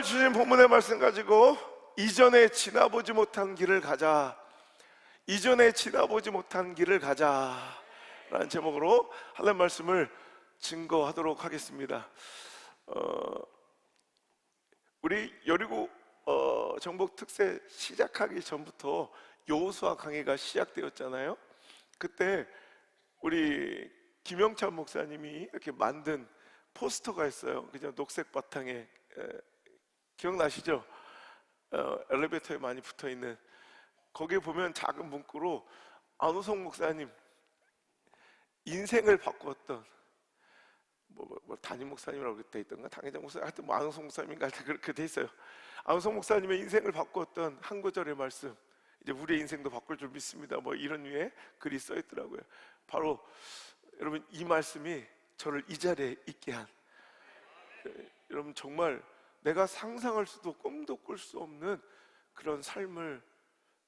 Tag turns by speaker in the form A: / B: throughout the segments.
A: 주신 본문의 말씀 가지고 이전에 지나보지 못한 길을 가자, 이전에 지나보지 못한 길을 가자 라는 제목으로 하나님 말씀을 증거하도록 하겠습니다. 우리 여리고 정복 특세 시작하기 전부터 여호수아 강해가 시작되었잖아요. 그때 우리 김영찬 목사님이 이렇게 만든 포스터가 있어요. 그냥 녹색 바탕에, 기억나시죠? 엘리베이터에 많이 붙어있는, 거기에 보면 작은 문구로 안우성 목사님 인생을 바꾸었던 담임 목사님이라고 돼 있던가, 당회장 목사님, 하여튼 안우성 목사님인가 그렇게 돼 있어요. 안우성 목사님의 인생을 바꾸었던 한 구절의 말씀, 이제 우리의 인생도 바꿀 줄 믿습니다, 이런 류의 글이 써 있더라고요. 바로 여러분, 이 말씀이 저를 이 자리에 있게 한, 여러분 정말 내가 상상할 수도 꿈도 꿀 수 없는 그런 삶을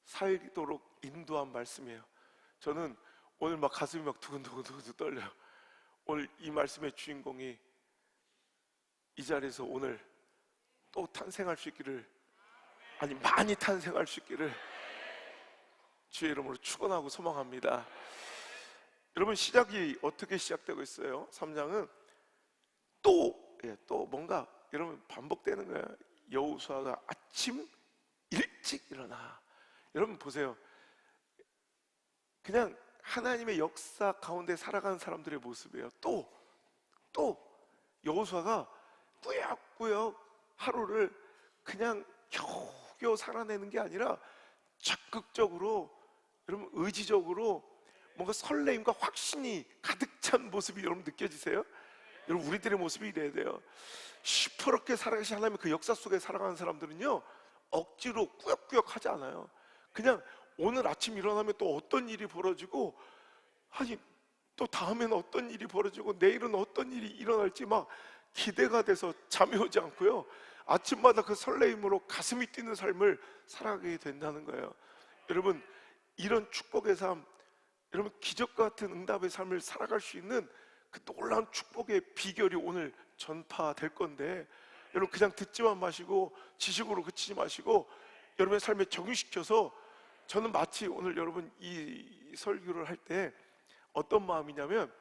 A: 살도록 인도한 말씀이에요. 저는 오늘 막 가슴이 막 두근두근 떨려요. 오늘 이 말씀의 주인공이 이 자리에서 오늘 또 탄생할 수 있기를, 아니 많이 탄생할 수 있기를 주의 이름으로 축원하고 소망합니다. 여러분, 시작이 어떻게 시작되고 있어요? 3장은 또 뭔가 여러분 반복되는 거예요. 여호수아가 아침 일찍 일어나. 여러분 보세요. 그냥 하나님의 역사 가운데 살아가는 사람들의 모습이에요. 또 여호수아가 꾸역꾸역 하루를 그냥 겨우겨우 살아내는 게 아니라 적극적으로, 여러분 의지적으로 뭔가 설레임과 확신이 가득 찬 모습이 여러분 느껴지세요? 여러분, 우리들의 모습이 이래야 돼요. 시퍼렇게 살아가신 하나님의 그 역사 속에 살아가는 사람들은요, 억지로 꾸역꾸역 하지 않아요. 그냥 오늘 아침 일어나면 또 어떤 일이 벌어지고, 아니 또 다음에는 어떤 일이 벌어지고, 내일은 어떤 일이 일어날지 막 기대가 돼서 잠이 오지 않고요, 아침마다 그 설레임으로 가슴이 뛰는 삶을 살아가게 된다는 거예요. 여러분, 이런 축복의 삶, 여러분 기적과 같은 응답의 삶을 살아갈 수 있는 그 놀라운 축복의 비결이 오늘 전파될 건데, 여러분 그냥 듣지만 마시고 지식으로 그치지 마시고 여러분의 삶에 적용시켜서, 저는 마치 오늘 여러분 이 설교를 할 때 어떤 마음이냐면,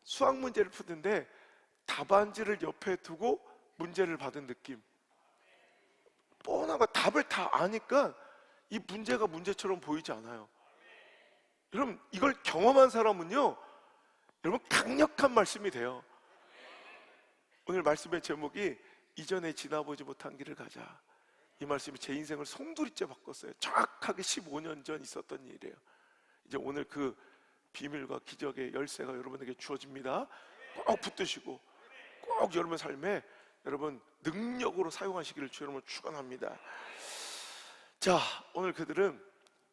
A: 수학 문제를 푸는데 답안지를 옆에 두고 문제를 받은 느낌. 뻔하고 답을 다 아니까 이 문제가 문제처럼 보이지 않아요. 여러분, 이걸 경험한 사람은요, 여러분 강력한 말씀이 돼요. 오늘 말씀의 제목이 이전에 지나보지 못한 길을 가자. 이 말씀이 제 인생을 송두리째 바꿨어요. 정확하게 15년 전 있었던 일이에요. 이제 오늘 그 비밀과 기적의 열쇠가 여러분에게 주어집니다. 꼭 붙드시고 꼭 여러분의 삶에 여러분 능력으로 사용하시기를 주 여러분을 축원합니다. 자, 오늘 그들은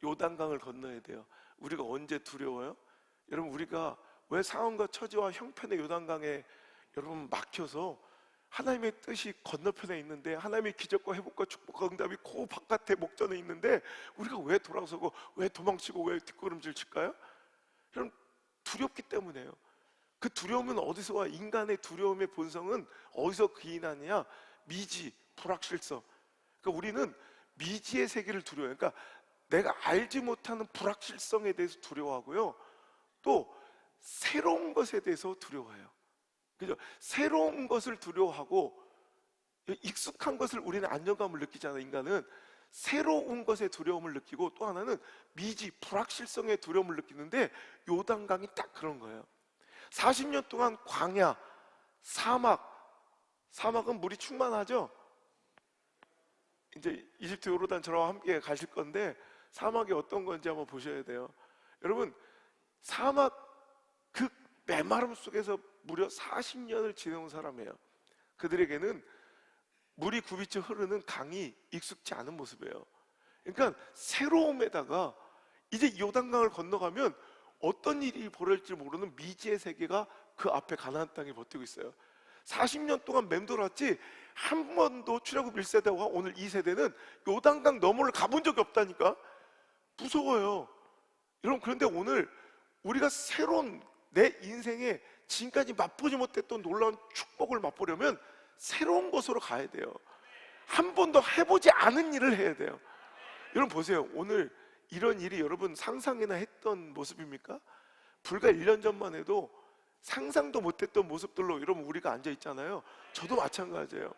A: 요단강을 건너야 돼요. 우리가 언제 두려워요? 여러분, 우리가 왜 상황과 처지와 형편의 요단강에 여러분 막혀서 하나님의 뜻이 건너편에 있는데, 하나님의 기적과 회복과 축복과 응답이 그 바깥에 목전에 있는데 우리가 왜 돌아서고 왜 도망치고 왜 뒷걸음질 칠까요? 여러분, 두렵기 때문에요. 그 두려움은 어디서 와? 인간의 두려움의 본성은 어디서 기인하느냐? 미지, 불확실성. 그러니까 우리는 미지의 세계를 두려워해요. 그러니까 내가 알지 못하는 불확실성에 대해서 두려워하고요, 또 새로운 것에 대해서 두려워해요. 그죠? 새로운 것을 두려워하고, 익숙한 것을 우리는 안정감을 느끼잖아요. 인간은 새로운 것에 두려움을 느끼고, 또 하나는 미지, 불확실성에 두려움을 느끼는데, 요단강이 딱 그런 거예요. 40년 동안 광야, 사막은 물이 충만하죠. 이제 이집트 요르단 저와 함께 가실 건데 사막이 어떤 건지 한번 보셔야 돼요. 여러분, 사막 그 메마름 속에서 무려 40년을 지내온 사람이에요. 그들에게는 물이 굽이쳐 흐르는 강이 익숙지 않은 모습이에요. 그러니까 새로움에다가 이제 요단강을 건너가면 어떤 일이 벌어질지 모르는 미지의 세계가 그 앞에 가나안 땅에 버티고 있어요. 40년 동안 맴돌았지 한 번도 출애굽 1세대와 오늘 2세대는 요단강 너머를 가본 적이 없다니까. 무서워요. 여러분, 그런데 오늘 우리가 새로운 내 인생에 지금까지 맛보지 못했던 놀라운 축복을 맛보려면 새로운 곳으로 가야 돼요. 한 번도 해보지 않은 일을 해야 돼요. 여러분 보세요. 오늘 이런 일이 여러분 상상이나 했던 모습입니까? 불과 1년 전만 해도 상상도 못했던 모습들로 여러분 우리가 앉아 있잖아요. 저도 마찬가지예요.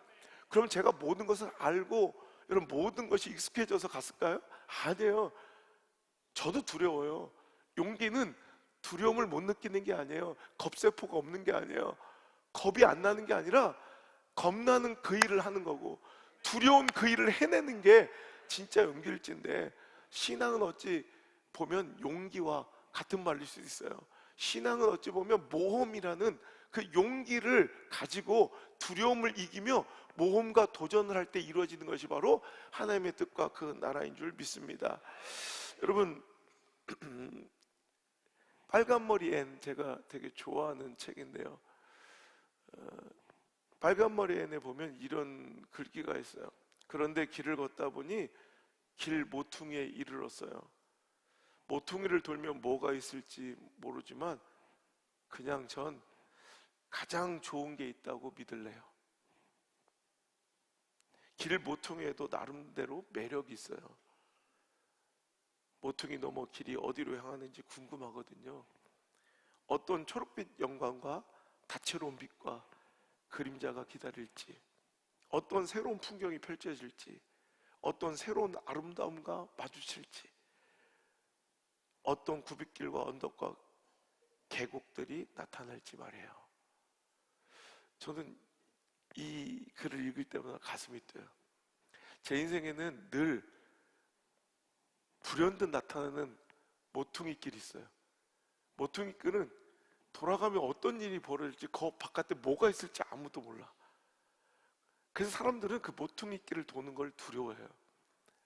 A: 그럼 제가 모든 것을 알고 여러분 모든 것이 익숙해져서 갔을까요? 아니에요. 저도 두려워요. 용기는 두려움을 못 느끼는 게 아니에요. 겁세포가 없는 게 아니에요. 겁이 안 나는 게 아니라 겁나는 그 일을 하는 거고, 두려운 그 일을 해내는 게 진짜 용기일진데, 신앙은 어찌 보면 용기와 같은 말일 수 있어요. 신앙은 어찌 보면 모험이라는 그 용기를 가지고 두려움을 이기며 모험과 도전을 할 때 이루어지는 것이 바로 하나님의 뜻과 그 나라인 줄 믿습니다. 여러분, 빨간머리 앤, 제가 되게 좋아하는 책인데요, 빨간머리 앤에 보면 이런 글귀가 있어요. 그런데 길을 걷다 보니 길 모퉁이에 이르렀어요. 모퉁이를 돌면 뭐가 있을지 모르지만 그냥 전 가장 좋은 게 있다고 믿을래요. 길 모퉁이에도 나름대로 매력이 있어요. 모퉁이 넘어 길이 어디로 향하는지 궁금하거든요. 어떤 초록빛 영광과 다채로운 빛과 그림자가 기다릴지, 어떤 새로운 풍경이 펼쳐질지, 어떤 새로운 아름다움과 마주칠지, 어떤 굽이길과 언덕과 계곡들이 나타날지 말이에요. 저는 이 글을 읽을 때마다 가슴이 뛰어요. 제 인생에는 늘 불현듯 나타나는 모퉁이길이 있어요. 모퉁이길은 돌아가면 어떤 일이 벌어질지, 그 바깥에 뭐가 있을지 아무도 몰라. 그래서 사람들은 그 모퉁이길을 도는 걸 두려워해요.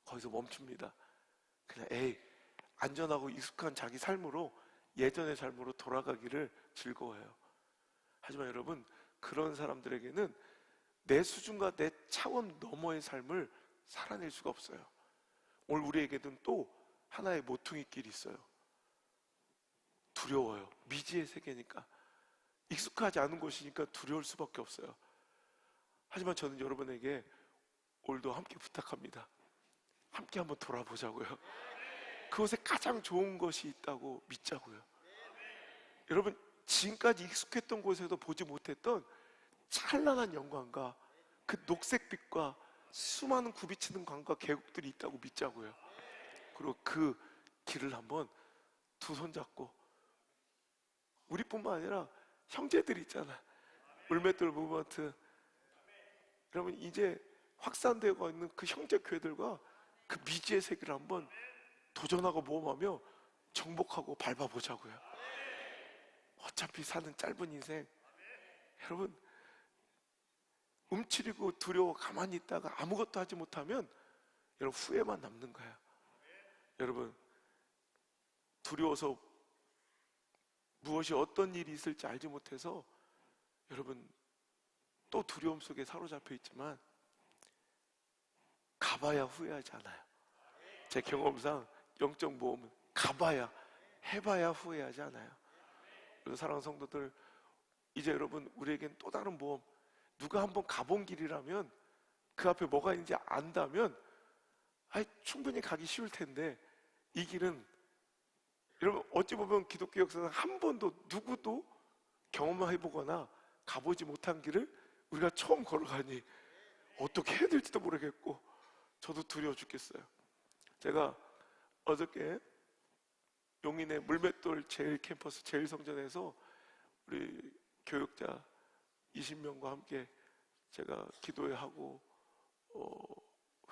A: 거기서 멈춥니다. 그냥 안전하고 익숙한 자기 삶으로, 예전의 삶으로 돌아가기를 즐거워해요. 하지만 여러분, 그런 사람들에게는 내 수준과 내 차원 너머의 삶을 살아낼 수가 없어요. 오늘 우리에게는 또 하나의 모퉁이길이 있어요. 두려워요. 미지의 세계니까, 익숙하지 않은 곳이니까 두려울 수밖에 없어요. 하지만 저는 여러분에게 오늘도 함께 부탁합니다. 함께 한번 돌아보자고요. 그곳에 가장 좋은 것이 있다고 믿자고요. 여러분, 지금까지 익숙했던 곳에도 보지 못했던 찬란한 영광과 그 녹색빛과 수많은 굽이치는 강과 계곡들이 있다고 믿자고요. 그리고 그 길을 한번 두 손 잡고, 우리뿐만 아니라 형제들이 있잖아, 울맷돌 무브먼트, 여러분 이제 확산되고 있는 그 형제 교회들과 그 미지의 세계를 한번 도전하고 모험하며 정복하고 밟아보자고요. 어차피 사는 짧은 인생, 여러분 움츠리고 두려워 가만히 있다가 아무것도 하지 못하면 여러분 후회만 남는 거예요. 여러분, 두려워서 무엇이 어떤 일이 있을지 알지 못해서 여러분 또 두려움 속에 사로잡혀 있지만 가봐야 후회하지 않아요. 제 경험상 영적 모험은 가봐야, 해봐야 후회하지 않아요. 그래서 사랑하는 성도들, 이제 여러분 우리에겐 또 다른 모험, 누가 한번 가본 길이라면, 그 앞에 뭐가 있는지 안다면 충분히 가기 쉬울 텐데, 이 길은 여러분 어찌 보면 기독교 역사상 한 번도 누구도 경험해보거나 가보지 못한 길을 우리가 처음 걸어가니 어떻게 해야 될지도 모르겠고 저도 두려워 죽겠어요. 제가 어저께 용인의 물맷돌 제1캠퍼스 제1성전에서 우리 교육자 20명과 함께 제가 기도회하고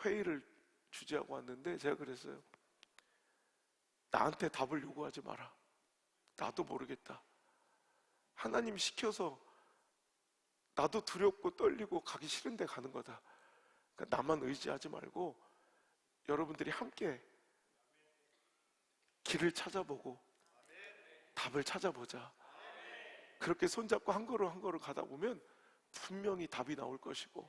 A: 회의를 주재하고 왔는데, 제가 그랬어요. 나한테 답을 요구하지 마라. 나도 모르겠다. 하나님 시켜서 나도 두렵고 떨리고 가기 싫은데 가는 거다. 그러니까 나만 의지하지 말고 여러분들이 함께 길을 찾아보고 답을 찾아보자. 그렇게 손잡고 한 걸음 한 걸음 가다 보면 분명히 답이 나올 것이고,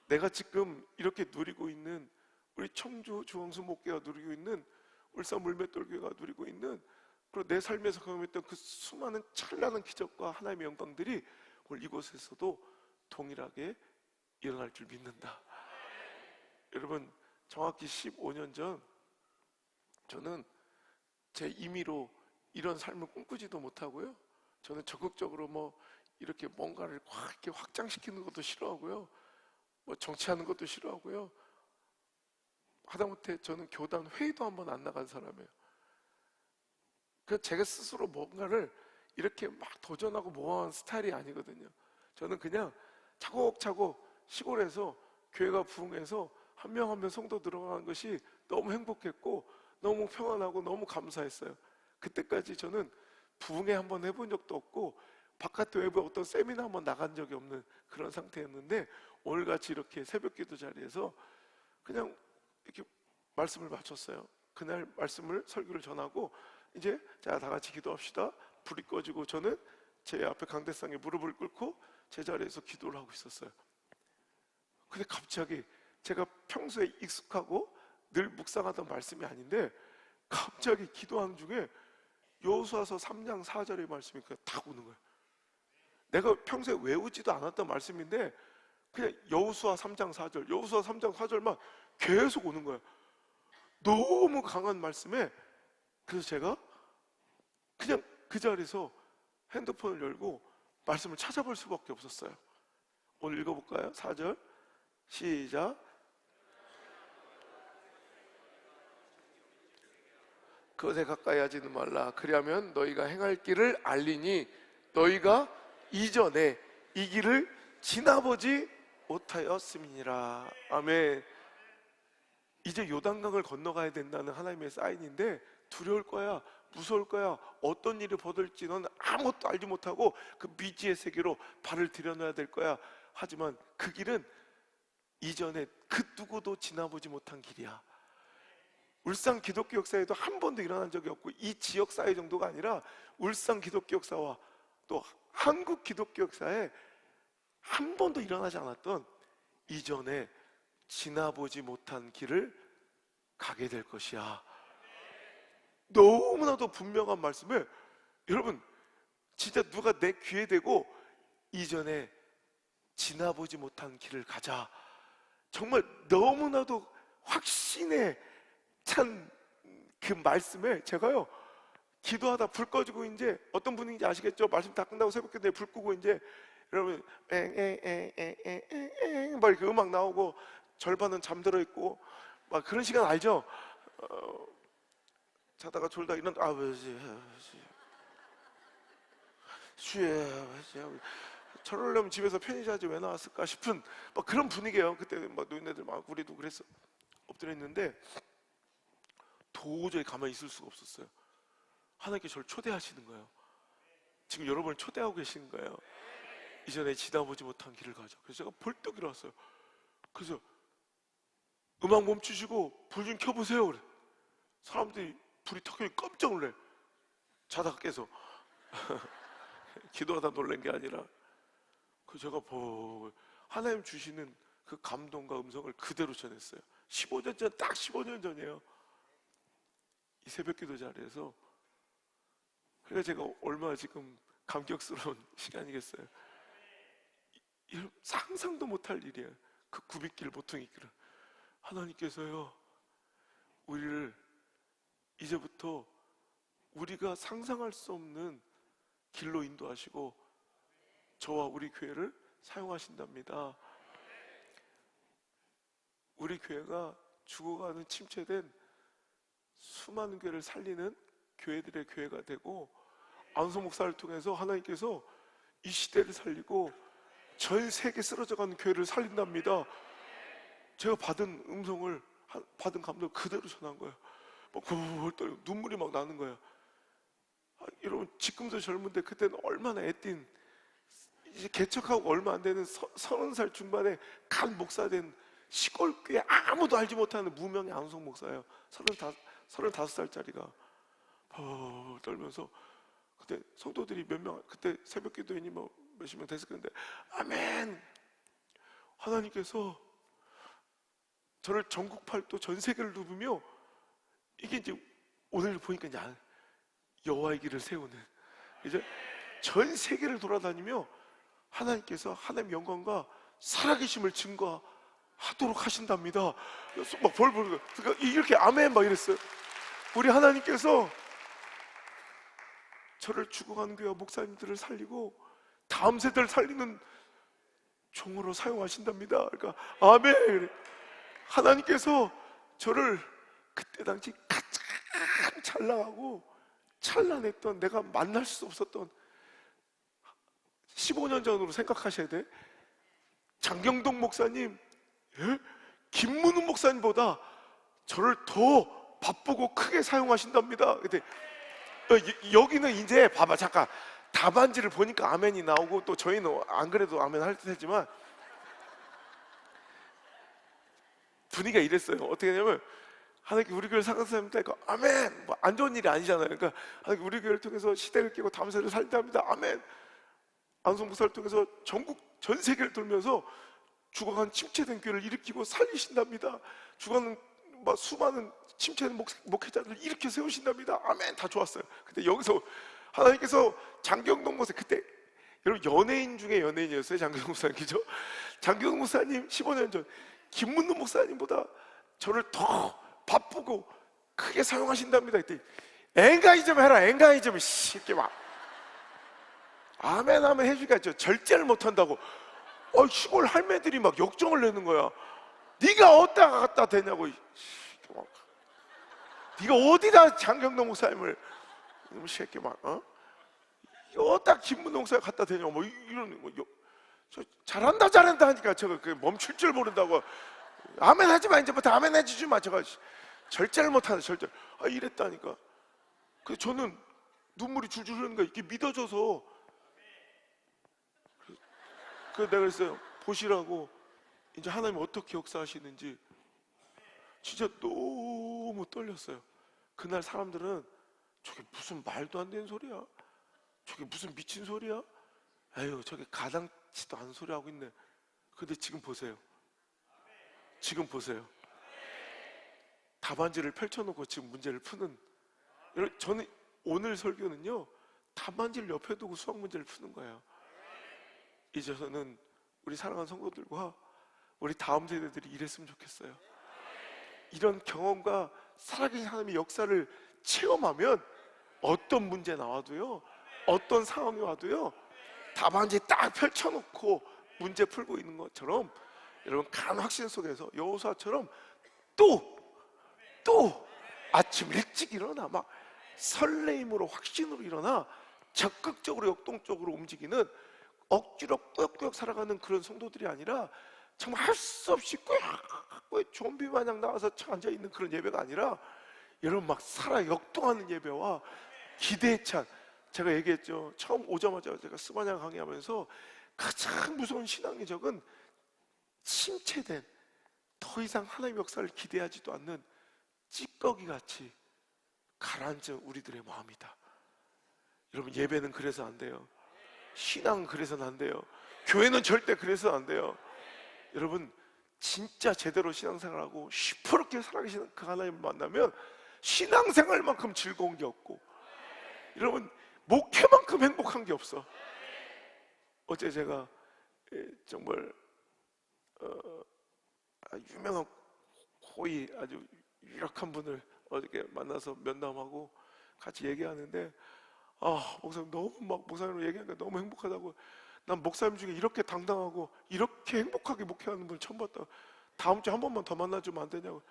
A: 내가 지금 이렇게 누리고 있는, 우리 청주 주홍수 목회가 누리고 있는, 울산 물맷돌교회가 누리고 있는, 그리고 내 삶에서 경험했던 그 수많은 찬란한 기적과 하나님의 영광들이 오늘 이곳에서도 동일하게 일어날 줄 믿는다. 여러분 정확히 15년 전 저는 제 임의로 이런 삶을 꿈꾸지도 못하고요. 저는 적극적으로 뭐 이렇게 뭔가를 확 이렇게 확장시키는 것도 싫어하고요. 뭐 정치하는 것도 싫어하고요. 하다못해 저는 교단 회의도 한번 안 나간 사람이에요. 그 제가 스스로 뭔가를 이렇게 막 도전하고 모험하는 스타일이 아니거든요. 저는 그냥 차곡차곡 시골에서 교회가 부흥해서 한 명 한 명 성도 들어가는 것이 너무 행복했고 너무 평안하고 너무 감사했어요. 그때까지 저는 부흥회 한번 해본 적도 없고 바깥에 외부 어떤 세미나 한번 나간 적이 없는 그런 상태였는데 오늘같이 이렇게 새벽기도 자리에서 그냥 이렇게 말씀을 마쳤어요. 그날 말씀을 설교를 전하고 이제 자 다 같이 기도합시다. 불이 꺼지고 저는 제 앞에 강대상에 무릎을 꿇고 제 자리에서 기도를 하고 있었어요. 근데 갑자기 제가 평소에 익숙하고 늘 묵상하던 말씀이 아닌데 갑자기 기도하는 중에 여호수아서 3장 4절의 말씀이 그냥 탁 오는 거예요. 내가 평소에 외우지도 않았던 말씀인데 그냥 여호수아 3장 4절, 여호수아 3장 4절만 계속 오는 거예요. 너무 강한 말씀에 그래서 제가 그냥 그 자리에서 핸드폰을 열고 말씀을 찾아볼 수밖에 없었어요. 오늘 읽어볼까요? 4절 시작. 그것에 가까이 하지는 말라. 그리하면 너희가 행할 길을 알리니 너희가 이전에 이 길을 지나보지 못하였음이니라. 아멘. 이제 요단강을 건너가야 된다는 하나님의 사인인데 두려울 거야, 무서울 거야, 어떤 일이 벌어질지 넌 아무것도 알지 못하고 그 미지의 세계로 발을 들여놔야 될 거야. 하지만 그 길은 이전에 그 누구도 지나보지 못한 길이야. 울산 기독교 역사에도 한 번도 일어난 적이 없고 이 지역 사회 정도가 아니라 울산 기독교 역사와 또 한국 기독교 역사에 한 번도 일어나지 않았던 이전에 지나보지 못한 길을 가게 될 것이야. 너무나도 분명한 말씀을 여러분 진짜 누가 내 귀에 대고 이전에 지나보지 못한 길을 가자. 정말 너무나도 확신에 찬 그 말씀에 제가요 기도하다 불 꺼지고 이제 어떤 분인지 아시겠죠? 말씀 다 끝나고 새벽기도에 불 끄고 이제 여러분 엥엥엥엥엥엥 막 이렇게 음악 나오고 절반은 잠들어 있고 막 그런 시간 알죠? 자다가 졸다 일어나 저러려면 집에서 편히 자지 왜 나왔을까 싶은 막 그런 분위기예요. 그때 막 노인네들 막 우리도 그랬어 엎드려 있는데 도저히 가만히 있을 수가 없었어요. 하나님께 저를 초대하시는 거예요. 지금 여러분을 초대하고 계시는 거예요. 이전에 지나보지 못한 길을 가자. 그래서 제가 벌떡 일어났어요. 그래서 음악 멈추시고 불 좀 켜보세요. 그래. 사람들이 불이 탁 켜니 깜짝 놀래. 자다가 깨서 기도하다 놀란 게 아니라 그 제가 하나님 주시는 그 감동과 음성을 그대로 전했어요. 15년 전, 딱 15년 전이에요. 이 새벽기도 자리에서. 그래서 제가 얼마나 지금 감격스러운 시간이겠어요. 상상도 못할 일이에요. 그 굽이길 모퉁이길을 하나님께서요 우리를 이제부터 우리가 상상할 수 없는 길로 인도하시고 저와 우리 교회를 사용하신답니다. 우리 교회가 죽어가는 침체된 수많은 교회를 살리는 교회들의 교회가 되고 안성 목사를 통해서 하나님께서 이 시대를 살리고 전 세계 쓰러져가는 교회를 살린답니다. 제가 받은 음성을 받은 감동을 그대로 전한 거예요. 막 떨리고 눈물이 막 나는 거예요. 여러분 지금도 젊은데 그때는 얼마나 애띤 이제 개척하고 얼마 안 되는 30살 중반에 간 목사 된 시골 교회 아무도 알지 못하는 무명의 안성 목사예요. 35살짜리가 떨면서 그때 성도들이 몇 명 그때 새벽 기도인이 뭐 몇십 명 됐을 건데 아멘. 하나님께서 저를 전국 팔도 전 세계를 누비며 이게 이제 오늘 보니까 이제 여호와의 길을 세우는 이제 전 세계를 돌아다니며 하나님께서 하나님의 영광과 살아계심을 증거하고 하도록 하신답니다. 그래서 막 벌벌, 그러니까 이렇게 아멘 막 이랬어요. 우리 하나님께서 저를 죽어가는 교회 목사님들을 살리고 다음 세대를 살리는 종으로 사용하신답니다. 그러니까 아멘. 하나님께서 저를 그때 당시 가장 찬란하고 찬란했던, 내가 만날 수 없었던 15년 전으로 생각하셔야 돼. 장경동 목사님, 예? 김문우 목사님보다 저를 더 바쁘고 크게 사용하신답니다. 근데 여기는 이제 봐봐, 잠깐 답안지를 보니까 아멘이 나오고, 또 저희는 안 그래도 아멘 할 테지만 분위기가 이랬어요. 어떻게 하냐면, 하나님께 우리 교회를 사랑하십니다. 아멘. 뭐 안 좋은 일이 아니잖아요. 그러니까 하나님께 우리 교회를 통해서 시대를 깨고 다음 세대를 살린답니다. 아멘. 안성 목사를 통해서 전국 전 세계를 돌면서 죽어간 침체된 교회를 일으키고 살리신답니다. 죽어가는 막 수많은 침체된 목회자들을 일으켜 세우신답니다. 아멘. 다 좋았어요. 근데 여기서 하나님께서 장경동 목사, 그때 여러분 연예인 중에 연예인이었어요. 장경동 목사님, 그죠? 장경동 목사님 15년 전 김문우 목사님보다 저를 더 바쁘고 크게 사용하신답니다. 그때 엔가이즘 해라, 엔가이즘. 이렇게 막 아멘 아멘 해주니까 저 절제를 못한다고 시골 할매들이 막 역정을 내는 거야. 네가 어디다 갖다 대냐고. 네가 어디다 장경동 목사님을 이놈 새끼 막 어디다 김문호 목사님 갖다 대냐고 뭐 이런 저 잘한다 잘한다 하니까 저거 멈출 줄 모른다고. 아멘 하지 마, 이제부터 아멘 해주지 마. 제가 절제를 못하는 절제. 이랬다니까. 그래서 저는 눈물이 줄줄 흐르는 거야. 이게 믿어져서. 그래서 내가 그랬어요. 보시라고, 이제 하나님 어떻게 역사하시는지. 진짜 너무 떨렸어요. 그날 사람들은 저게 무슨 말도 안 되는 소리야, 저게 무슨 미친 소리야, 에휴 저게 가당치도 않은 소리 하고 있네. 근데 지금 보세요. 지금 보세요. 답안지를 펼쳐놓고 지금 문제를 푸는. 저는 오늘 설교는요, 답안지를 옆에 두고 수학 문제를 푸는 거예요. 이제 저는 우리 사랑하는 성도들과 우리 다음 세대들이 이랬으면 좋겠어요. 이런 경험과 살아계신 하나님의 역사를 체험하면 어떤 문제 나와도요, 어떤 상황이 와도요, 답안지 딱 펼쳐놓고 문제 풀고 있는 것처럼, 여러분 간 확신 속에서 여호수아처럼 또 아침 일찍 일어나 막 설레임으로 확신으로 일어나 적극적으로 역동적으로 움직이는, 억지로 꾸역꾸역 살아가는 그런 성도들이 아니라, 정말 할 수 없이 꾸역꾸역 좀비 마냥 나와서 앉아있는 그런 예배가 아니라, 여러분 막 살아 역동하는 예배와 기대에 찬. 제가 얘기했죠. 처음 오자마자 제가 스바냐 강의하면서 가장 무서운 신앙의 적은 침체된, 더 이상 하나님의 역사를 기대하지도 않는 찌꺼기같이 가라앉은 우리들의 마음이다. 여러분 예배는 그래서 안 돼요. 신앙은 그래서는 안 돼요. 교회는 절대 그래서는 안 돼요. 여러분 진짜 제대로 신앙생활하고 시퍼렇게 살아계시는 그 하나님을 만나면 신앙생활만큼 즐거운 게 없고, 여러분 목회만큼 행복한 게 없어. 어제 제가 정말 유명한 호의 아주 유력한 분을 어저께 만나서 면담하고 같이 얘기하는데, 목사님 너무 막 목사님으로 얘기하니까 너무 행복하다고. 난 목사님 중에 이렇게 당당하고 이렇게 행복하게 목회하는 분 처음 봤다. 다음 주에 한 번만 더 만나주면 안 되냐고.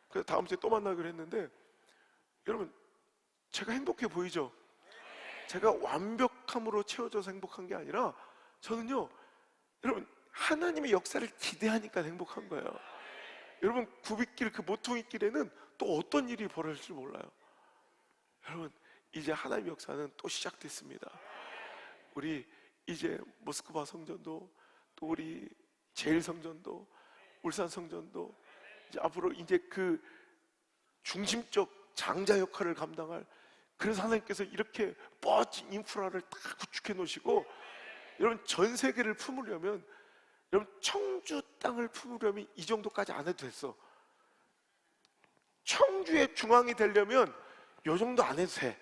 A: 그래서 다음 주에 또 만나기로 했는데, 여러분 제가 행복해 보이죠? 제가 완벽함으로 채워져서 행복한 게 아니라, 저는요 여러분 하나님의 역사를 기대하니까 행복한 거예요. 여러분 굽이길, 그 모퉁이 길에는 또 어떤 일이 벌어질지 몰라요. 여러분 이제 하나님의 역사는 또 시작됐습니다. 우리 이제 모스크바 성전도, 또 우리 제일 성전도, 울산 성전도 이제 앞으로 이제 그 중심적 장자 역할을 감당할, 그래서 하나님께서 이렇게 멋진 인프라를 딱 구축해 놓으시고, 여러분 전 세계를 품으려면, 여러분 청주 땅을 품으려면 이 정도까지 안 해도 됐어. 청주의 중앙이 되려면 이 정도 안 해도 돼.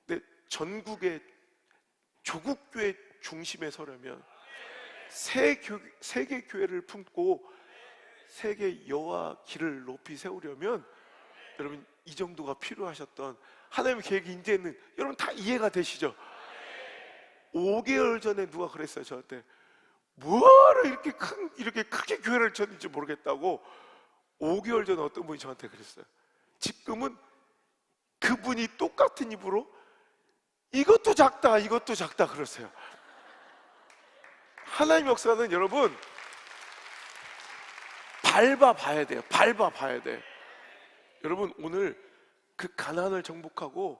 A: 근데 전국의 조국교회 중심에 서려면 세계 교회를 품고 세계 여호와 길을 높이 세우려면 여러분 이 정도가 필요하셨던 하나님의 계획이 인제는 여러분 다 이해가 되시죠? 5개월 전에 누가 그랬어요 저한테. 뭐하러 이렇게 크게 교회를 쳤는지 모르겠다고. 5개월 전에 어떤 분이 저한테 그랬어요. 지금은 그분이 똑같은 입으로 이것도 작다 이것도 작다 그러세요. 하나님 역사는 여러분 밟아봐야 돼요. 밟아봐야 돼. 여러분 오늘 그 가나안을 정복하고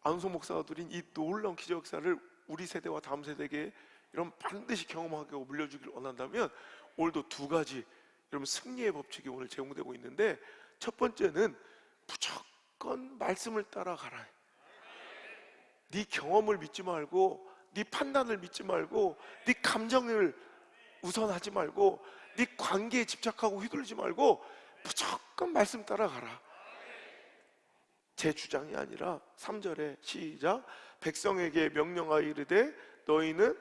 A: 안소 목사가 누린 이 놀라운 기적 역사를 우리 세대와 다음 세대에게 여러분 반드시 경험하게 물려주길 원한다면 오늘도 두 가지 여러분 승리의 법칙이 오늘 제공되고 있는데, 첫 번째는 무조건 말씀을 따라가라. 네 경험을 믿지 말고, 네 판단을 믿지 말고, 네 감정을 우선하지 말고, 네 관계에 집착하고 휘둘리지 말고 무조건 말씀 따라가라. 제 주장이 아니라 3절에 시작. 백성에게 명령하여 이르되 너희는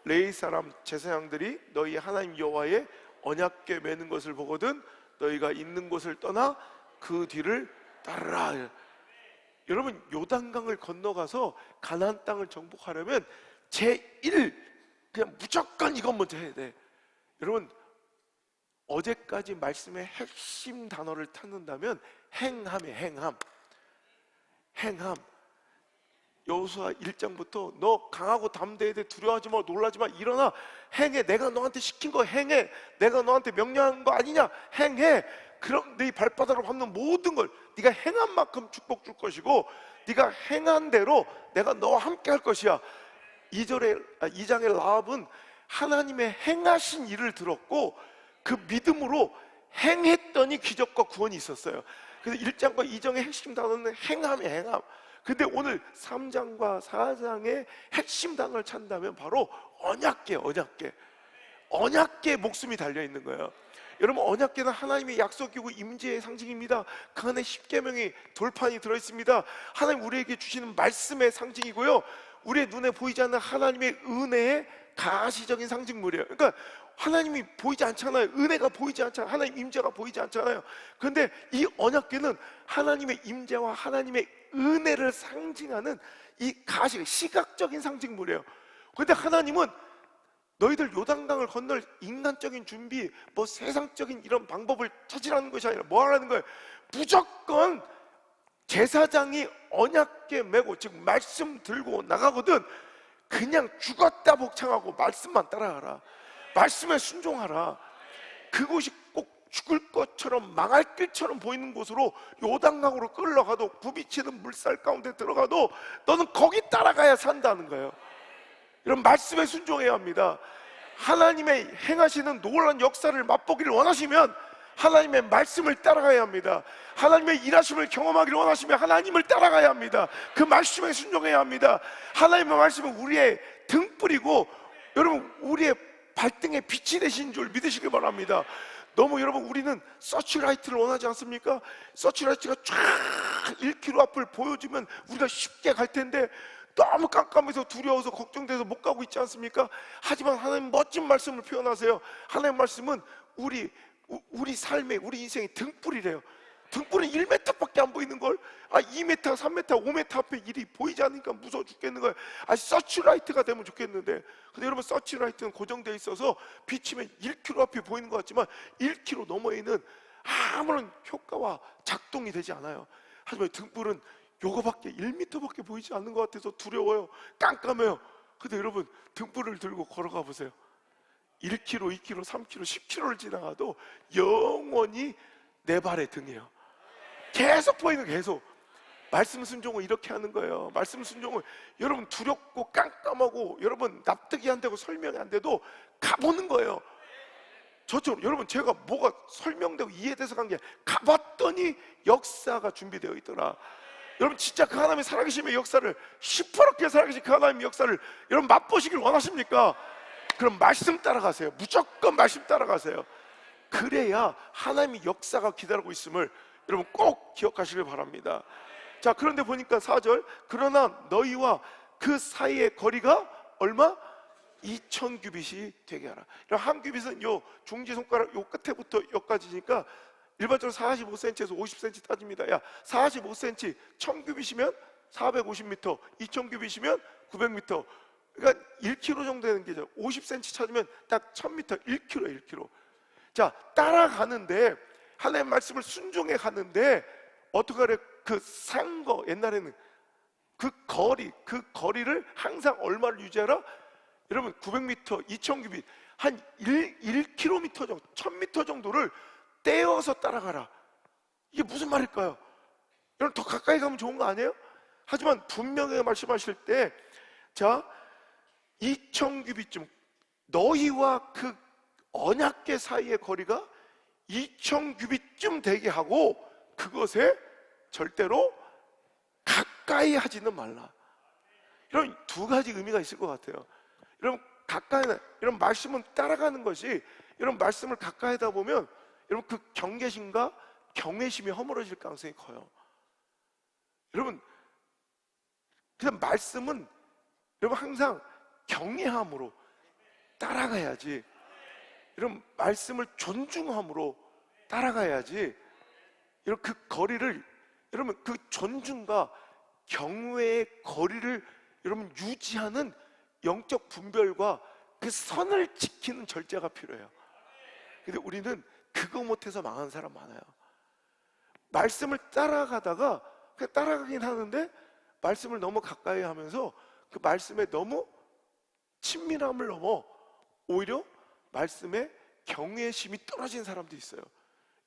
A: 레위 사람 제사장들이 너희 하나님 여호와의 언약궤 매는 것을 보거든 너희가 있는 곳을 떠나 그 뒤를 따르라. 여러분 요단강을 건너가서 가나안 땅을 정복하려면 제1 그냥 무조건 이것 먼저 해야 돼. 여러분 어제까지 말씀의 핵심 단어를 찾는다면 행함이에요. 행함. 여호수아 1장부터 너 강하고 담대해야 돼. 두려워하지 마, 놀라지 마. 일어나 행해. 내가 너한테 시킨 거 행해. 내가 너한테 명령한 거 아니냐? 행해. 그럼 네 발바닥으로 밟는 모든 걸 네가 행한 만큼 축복 줄 것이고, 네가 행한 대로 내가 너와 함께 할 것이야. 2장의 라합은 하나님의 행하신 일을 들었고 그 믿음으로 행했더니 기적과 구원이 있었어요. 그래서 1장과 2장의 핵심 단어는 행함이에요. 행함. 근데 오늘 3장과 4장의 핵심 단어를 찾는다면 바로 언약궤 목숨이 달려있는 거예요. 여러분 언약궤는 하나님의 약속이고 임재의 상징입니다. 그 안에 10계명의 돌판이 들어있습니다. 하나님 우리에게 주시는 말씀의 상징이고요, 우리의 눈에 보이지 않는 하나님의 은혜의 가시적인 상징물이에요. 그러니까 하나님이 보이지 않잖아요. 은혜가 보이지 않잖아요. 하나님 임재가 보이지 않잖아요. 그런데 이 언약궤는 하나님의 임재와 하나님의 은혜를 상징하는 이 가시, 시각적인 상징물이에요. 그런데 하나님은 너희들 요단강을 건널 인간적인 준비, 뭐 세상적인 이런 방법을 찾으라는 것이 아니라 뭐 하라는 거예요? 무조건 제사장이 언약궤 메고 즉 말씀 들고 나가거든 그냥 죽었다 복창하고 말씀만 따라가라. 말씀에 순종하라. 그곳이 꼭 죽을 것처럼 망할 길처럼 보이는 곳으로 요단강으로 끌러가도 굽이치는 물살 가운데 들어가도 너는 거기 따라가야 산다는 거예요. 이런 말씀에 순종해야 합니다. 하나님의 행하시는 놀라운 역사를 맛보기를 원하시면 하나님의 말씀을 따라가야 합니다. 하나님의 일하심을 경험하기를 원하시면 하나님을 따라가야 합니다. 그 말씀에 순종해야 합니다. 하나님의 말씀은 우리의 등불이고 여러분 우리의 발등에 빛이 되신 줄 믿으시길 바랍니다. 너무 여러분 우리는 서치라이트를 원하지 않습니까? 서치라이트가 쫙 1km 앞을 보여주면 우리가 쉽게 갈 텐데 너무 깜깜해서 두려워서 걱정돼서 못 가고 있지 않습니까? 하지만 하나님 멋진 말씀을 표현하세요. 하나님 말씀은 우리 삶의 우리 인생의 등불이래요. 등불은 1m밖에 안 보이는 걸 2m, 3m, 5m 앞에 일이 보이지 않으니까 무서워 죽겠는 거예요. 서치라이트가 되면 좋겠는데, 근데 여러분 서치라이트는 고정되어 있어서 비치면 1km 앞에 보이는 것 같지만 1km 너머에는 아무런 효과와 작동이 되지 않아요. 하지만 등불은 요거밖에 1m밖에 보이지 않는 것 같아서 두려워요. 깜깜해요. 근데 여러분 등불을 들고 걸어가 보세요. 1km, 2km, 3km, 10km를 지나가도 영원히 내 발의 등이에요. 계속 보이는, 계속. 말씀 순종을 이렇게 하는 거예요. 말씀 순종을 여러분 두렵고 깜깜하고 여러분 납득이 안 되고 설명이 안 돼도 가보는 거예요. 저처럼 여러분 제가 뭐가 설명되고 이해돼서 간 게 가봤더니 역사가 준비되어 있더라. 여러분 진짜 그 하나님의 살아계심의 역사를 시퍼렇게 살아계신 그 하나님의 역사를 여러분 맛보시길 원하십니까? 그럼 말씀 따라가세요. 무조건 말씀 따라가세요. 그래야 하나님의 역사가 기다리고 있음을 여러분 꼭 기억하시길 바랍니다. 자, 그런데 보니까 4절, 그러나 너희와 그 사이의 거리가 얼마? 2000규빗이 되게 하라. 한 규빗은 요 중지 손가락 요 끝에부터 여기까지니까 일반적으로 45cm에서 50cm 따집니다. 야, 45cm 1000규빗이면 450m, 2000규빗이면 900m. 그러니까 1km 정도 되는 게죠. 50cm 찾으면 딱 1000m, 1km, 1km. 자, 따라가는데 하나님의 말씀을 순종해 가는데 어떻게 하래? 그 산 거 옛날에는 그 거리를 항상 얼마를 유지하라? 여러분 900m, 2000규빗 한 1km 정도, 1000m 정도를 떼어서 따라가라. 이게 무슨 말일까요? 여러분 더 가까이 가면 좋은 거 아니에요? 하지만 분명히 말씀하실 때, 자, 2000규빗쯤, 너희와 그 언약궤 사이의 거리가 2000규빗쯤 되게 하고 그것에 절대로 가까이 하지는 말라. 이런 두 가지 의미가 있을 것 같아요. 여러분 가까이는, 이런 말씀은 따라가는 것이, 이런 말씀을 가까이 하다 보면 여러분 그 경계심과 경외심이 허물어질 가능성이 커요. 여러분 그냥 말씀은 여러분 항상 경외함으로 따라가야지, 여러분 말씀을 존중함으로 따라가야지, 여러분 그 거리를, 여러분 그 존중과 경외의 거리를 여러분 유지하는 영적 분별과 그 선을 지키는 절제가 필요해요. 근데 우리는 그거 못해서 망한 사람 많아요. 말씀을 따라가다가 그냥 따라가긴 하는데 말씀을 너무 가까이 하면서 그 말씀에 너무 친밀함을 넘어 오히려 말씀에 경외심이 떨어진 사람도 있어요.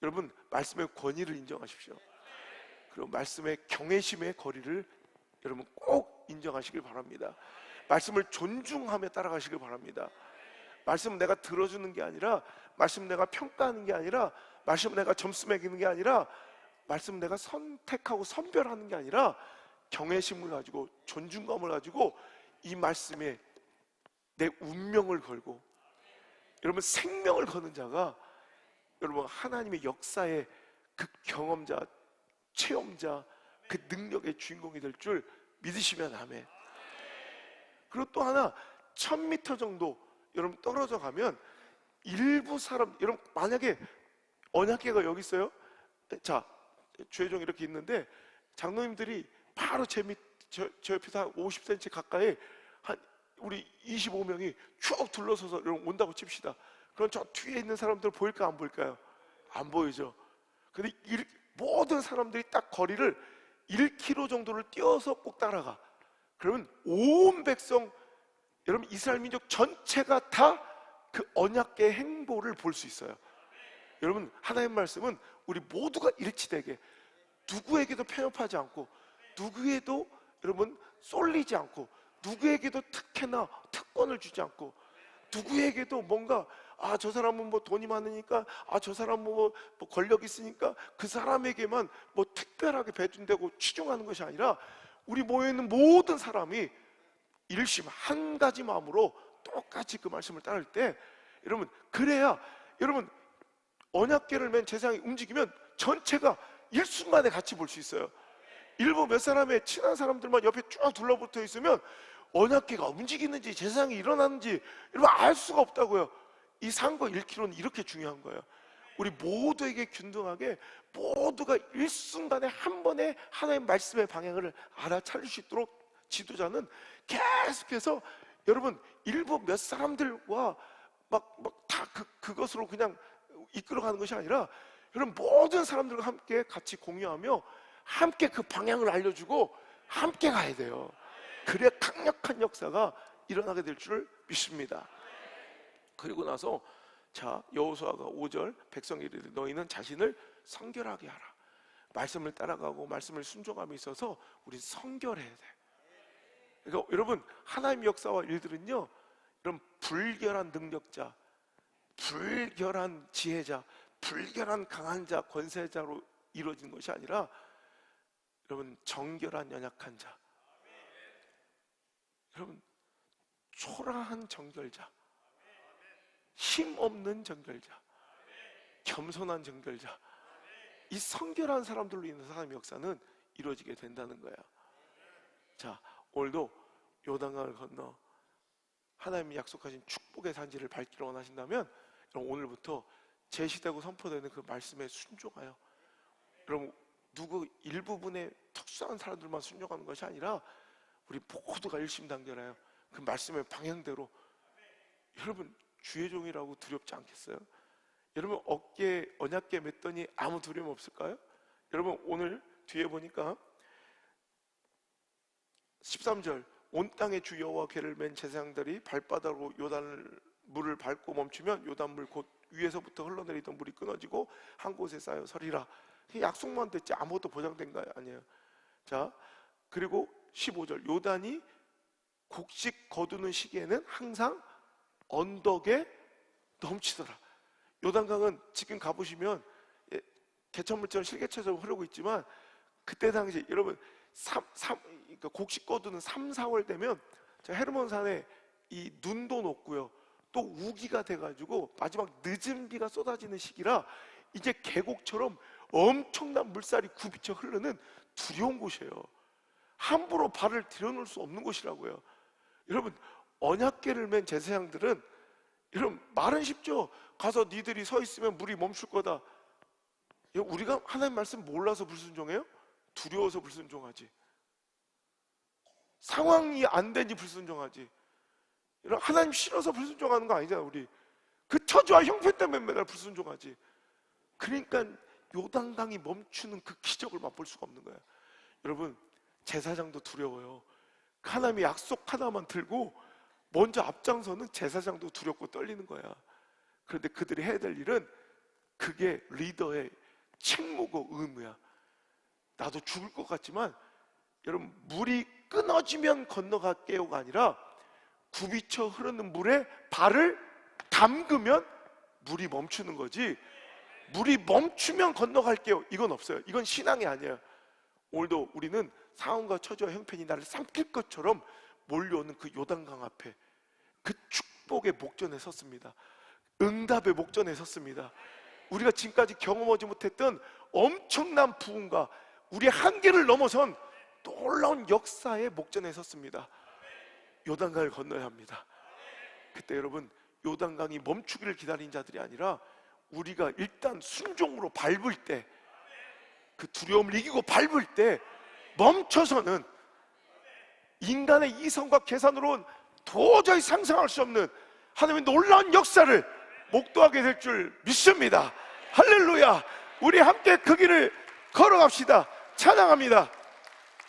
A: 여러분 말씀의 권위를 인정하십시오. 그리고 말씀의 경외심의 거리를 여러분 꼭 인정하시길 바랍니다. 말씀을 존중하며 따라가시길 바랍니다. 말씀은 내가 들어주는 게 아니라, 말씀은 내가 평가하는 게 아니라, 말씀은 내가 점수 매기는 게 아니라, 말씀은 내가 선택하고 선별하는 게 아니라 경외심을 가지고 존중감을 가지고 이 말씀에 내 운명을 걸고 여러분 생명을 거는 자가 여러분 하나님의 역사의 그 경험자, 체험자, 그 능력의 주인공이 될 줄 믿으시면 아멘. 그리고 또 하나, 1000m 정도 여러분 떨어져 가면 일부 사람, 여러분 만약에 언약궤가 여기 있어요. 자, 주회종 이렇게 있는데 장로님들이 바로 저 옆에서 한 50cm 가까이 한 우리 25명이 쭉 둘러서서 여러분 온다고 칩시다. 그럼 저 뒤에 있는 사람들 보일까 안 보일까요? 안 보이죠. 근데 모든 사람들이 딱 거리를 1km 정도를 뛰어서 꼭 따라가. 그러면 온 백성, 여러분 이스라엘 민족 전체가 다 그 언약궤의 행보를 볼 수 있어요. 여러분 하나님의 말씀은 우리 모두가 일치되게, 누구에게도 편협하지 않고, 누구에도 여러분 쏠리지 않고, 누구에게도 특혜나 특권을 주지 않고, 누구에게도 뭔가 저 사람은 뭐 돈이 많으니까, 저 사람은 뭐 권력 있으니까 그 사람에게만 뭐 특별하게 배준다고 치중하는 것이 아니라 우리 모여있는 모든 사람이 일심 한 가지 마음으로 똑같이 그 말씀을 따를 때, 여러분 그래야 여러분 언약궤를 맨 제사장이 움직이면 전체가 일순간에 같이 볼 수 있어요. 일부 몇 사람의 친한 사람들만 옆에 쭉 둘러붙어 있으면 언약궤가 움직이는지 제사장이 일어나는지 여러분 알 수가 없다고요. 이 산거 1km는 이렇게 중요한 거예요. 우리 모두에게 균등하게 모두가 일순간에 한 번에 하나님의 말씀의 방향을 알아차릴 수 있도록 지도자는 계속해서 여러분 일부 몇 사람들과 막 다 그것으로 그냥 이끌어가는 것이 아니라 여러분 모든 사람들과 함께 같이 공유하며 함께 그 방향을 알려주고 함께 가야 돼요. 그래야 강력한 역사가 일어나게 될 줄 믿습니다. 그리고 나서 자, 여호수아가 5절 백성이 이르되 너희는 자신을 성결하게 하라. 말씀을 따라가고 말씀을 순종함에 있어서 우린 성결해야 돼. 그러니까 여러분 하나님의 역사와 일들은요, 여러분 불결한 능력자, 불결한 지혜자, 불결한 강한 자, 권세자로 이루어진 것이 아니라 여러분 정결한 연약한 자, 여러분 초라한 정결자, 힘없는 정결자, 겸손한 정결자, 이 성결한 사람들로 인해서 하나님의 역사는 이루어지게 된다는 거예요. 자, 오늘도 요단강을 건너 하나님이 약속하신 축복의 산지를 밟기를 원하신다면 여러분 오늘부터 제시되고 선포되는 그 말씀에 순종하여 여러분 누구 일부분의 특수한 사람들만 순종하는 것이 아니라 우리 모두가 일심단결하여 그 말씀의 방향대로 여러분 주의 종이라고 두렵지 않겠어요? 여러분 어깨에 언약궤 맸더니 아무 두려움 없을까요? 여러분 오늘 뒤에 보니까 13절 온 땅의 주 여호와 궤를 맨 제사장들이 발바닥으로 요단 물을 밟고 멈추면 요단물 곧 위에서부터 흘러내리던 물이 끊어지고 한 곳에 쌓여 서리라. 약속만 됐지 아무것도 보장된 거 아니에요. 자, 그리고 15절 요단이 곡식 거두는 시기에는 항상 언덕에 넘치더라. 요단강은 지금 가보시면 개천물처럼 실개천처럼 흐르고 있지만 그때 당시 여러분 그러니까 곡식 거두는 3, 4월 되면 헤르몬산에 이 눈도 녹고요 또 우기가 돼가지고 마지막 늦은 비가 쏟아지는 시기라 이제 계곡처럼 엄청난 물살이 굽이쳐 흐르는 두려운 곳이에요. 함부로 발을 들여놓을 수 없는 곳이라고요. 여러분 언약궤를 맨 제사장들은 여러분 말은 쉽죠. 가서 니들이 서 있으면 물이 멈출 거다. 우리가 하나님 말씀 몰라서 불순종해요? 두려워서 불순종하지. 상황이 안 되니 불순종하지. 하나님 싫어서 불순종하는 거 아니잖아. 우리 그 처지와 형편 때문에 맨날 불순종하지. 그러니까 요단강이 멈추는 그 기적을 맛볼 수가 없는 거야. 여러분 제사장도 두려워요. 하나님의 약속 하나만 들고 먼저 앞장서는 제사장도 두렵고 떨리는 거야. 그런데 그들이 해야 될 일은 그게 리더의 책무고 의무야. 나도 죽을 것 같지만 여러분 물이 끊어지면 건너갈게요가 아니라 굽이쳐 흐르는 물에 발을 담그면 물이 멈추는 거지 물이 멈추면 건너갈게요 이건 없어요. 이건 신앙이 아니에요. 오늘도 우리는 상황과 처지와 형편이 나를 삼킬 것처럼 몰려오는 그 요단강 앞에 그 축복의 목전에 섰습니다. 응답의 목전에 섰습니다. 우리가 지금까지 경험하지 못했던 엄청난 부흥과 우리의 한계를 넘어선 놀라운 역사의 목전에 섰습니다. 요단강을 건너야 합니다. 그때 여러분 요단강이 멈추기를 기다린 자들이 아니라 우리가 일단 순종으로 밟을 때 그 두려움을 이기고 밟을 때 멈춰서는 인간의 이성과 계산으로는 도저히 상상할 수 없는 하나님의 놀라운 역사를 목도하게 될 줄 믿습니다. 할렐루야. 우리 함께 그 길을 걸어갑시다. 찬양합니다.